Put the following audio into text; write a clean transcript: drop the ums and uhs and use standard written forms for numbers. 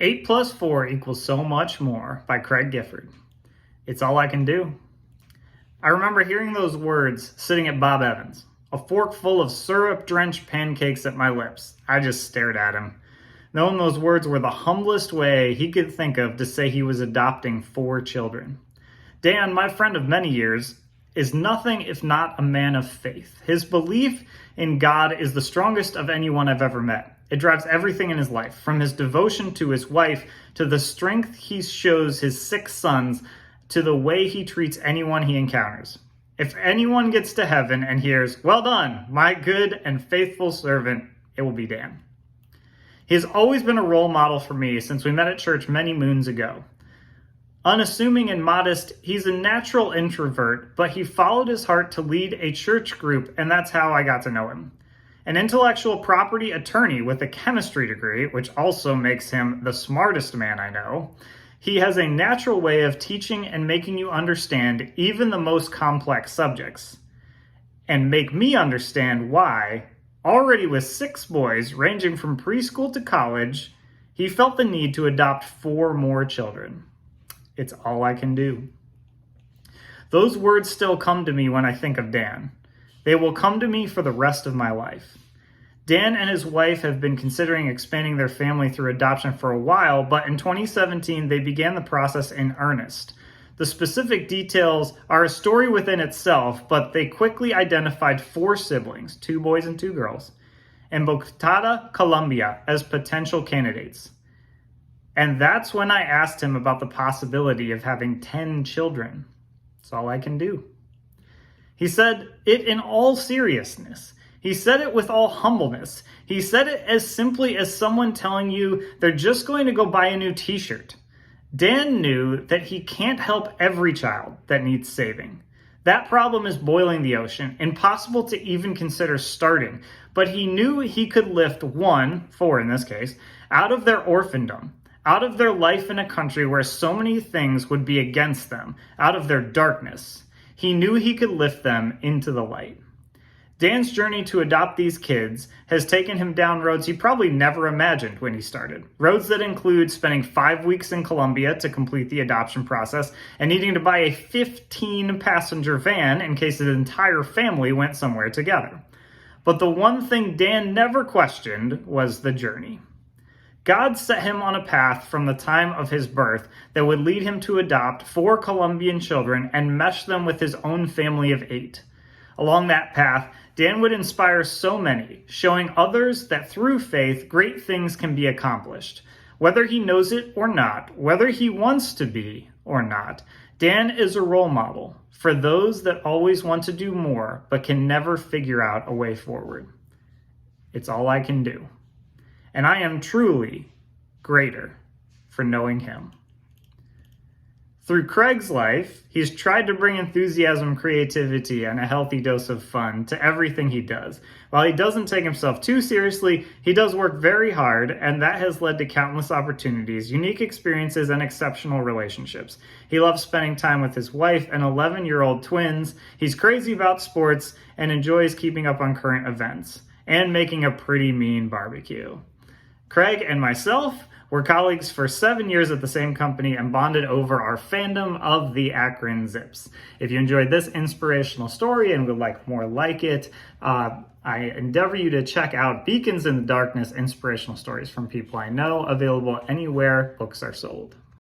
8 plus 4 equals so much more by Craig Gifford. It's all I can do. I remember hearing those words sitting at Bob Evans, a fork full of syrup-drenched pancakes at my lips. I just stared at him, knowing those words were the humblest way he could think of to say he was adopting 4 children. Dan, my friend of many years, is nothing if not a man of faith. His belief in God is the strongest of anyone I've ever met. It drives everything in his life, from his devotion to his wife, to the strength he shows his 6 sons, to the way he treats anyone he encounters. If anyone gets to heaven and hears, "Well done, my good and faithful servant," it will be Dan. He has always been a role model for me since we met at church many moons ago. Unassuming and modest, he's a natural introvert, but he followed his heart to lead a church group, and that's how I got to know him. An intellectual property attorney with a chemistry degree, which also makes him the smartest man I know, he has a natural way of teaching and making you understand even the most complex subjects. And make me understand why, already with 6 boys ranging from preschool to college, he felt the need to adopt 4 more children. It's all I can do. Those words still come to me when I think of Dan. They will come to me for the rest of my life. Dan and his wife have been considering expanding their family through adoption for a while, but in 2017, they began the process in earnest. The specific details are a story within itself, but they quickly identified 4 siblings, 2 boys and 2 girls, in Bogota, Colombia, as potential candidates. And that's when I asked him about the possibility of having 10 children. It's all I can do. He said it in all seriousness. He said it with all humbleness. He said it as simply as someone telling you they're just going to go buy a new t-shirt. Dan knew that he can't help every child that needs saving. That problem is boiling the ocean, impossible to even consider starting. But he knew he could lift 4 in this case, out of their orphandom, out of their life in a country where so many things would be against them, out of their darkness. He knew he could lift them into the light. Dan's journey to adopt these kids has taken him down roads he probably never imagined when he started. Roads that include spending 5 weeks in Colombia to complete the adoption process and needing to buy a 15-passenger van in case his entire family went somewhere together. But the one thing Dan never questioned was the journey. God set him on a path from the time of his birth that would lead him to adopt 4 Colombian children and mesh them with his own family of 8. Along that path, Dan would inspire so many, showing others that through faith, great things can be accomplished. Whether he knows it or not, whether he wants to be or not, Dan is a role model for those that always want to do more but can never figure out a way forward. It's all I can do. And I am truly greater for knowing him. Through Craig's life, he's tried to bring enthusiasm, creativity, and a healthy dose of fun to everything he does. While he doesn't take himself too seriously, he does work very hard, and that has led to countless opportunities, unique experiences, and exceptional relationships. He loves spending time with his wife and 11-year-old twins. He's crazy about sports and enjoys keeping up on current events and making a pretty mean barbecue. Craig and myself were colleagues for 7 years at the same company and bonded over our fandom of the Akron Zips. If you enjoyed this inspirational story and would like more like it, I endeavor you to check out Beacons in the Darkness Inspirational Stories from People I Know, available anywhere books are sold.